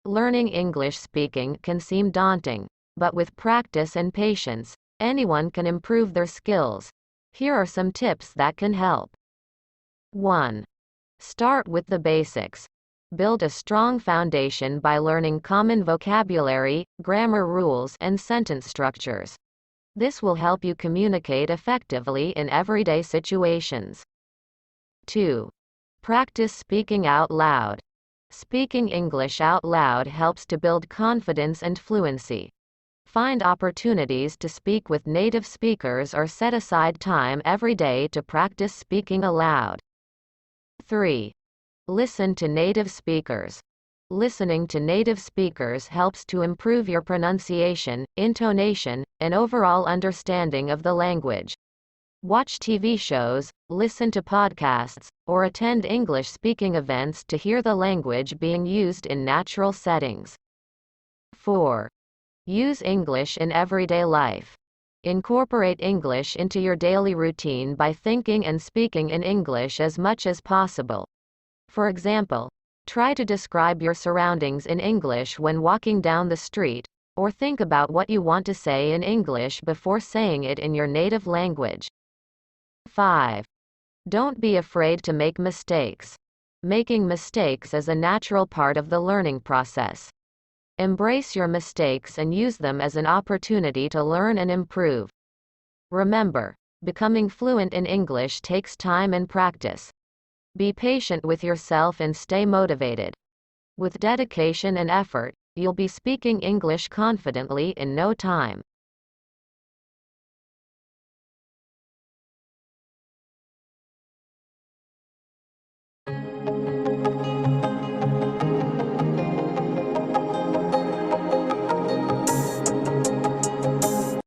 Learning English speaking can seem daunting, but with practice and patience, anyone can improve their skills. Here are some tips that can help. 1. Start with the basics. Build a strong foundation by learning common vocabulary, grammar rules, and sentence structures. This will help you communicate effectively in everyday situations. 2. Practice speaking out loud. Speaking English out loud helps to build confidence and fluency. Find opportunities to speak with native speakers or set aside time every day to practice speaking aloud. 3. Listen to native speakers. Listening to native speakers helps to improve your pronunciation, intonation, and overall understanding of the language. Watch TV shows, listen to podcasts, or attend English speaking events to hear the language being used in natural settings. 4. Use English in everyday life. Incorporate English into your daily routine by thinking and speaking in English as much as possible. For example, try to describe your surroundings in English when walking down the street, or think about what you want to say in English before saying it in your native language. 5. Don't be afraid to make mistakes. Making mistakes is a natural part of the learning process. Embrace your mistakes and use them as an opportunity to learn and improve. Remember, becoming fluent in English takes time and practice. Be patient with yourself and stay motivated. With dedication and effort, you'll be speaking English confidently in no time.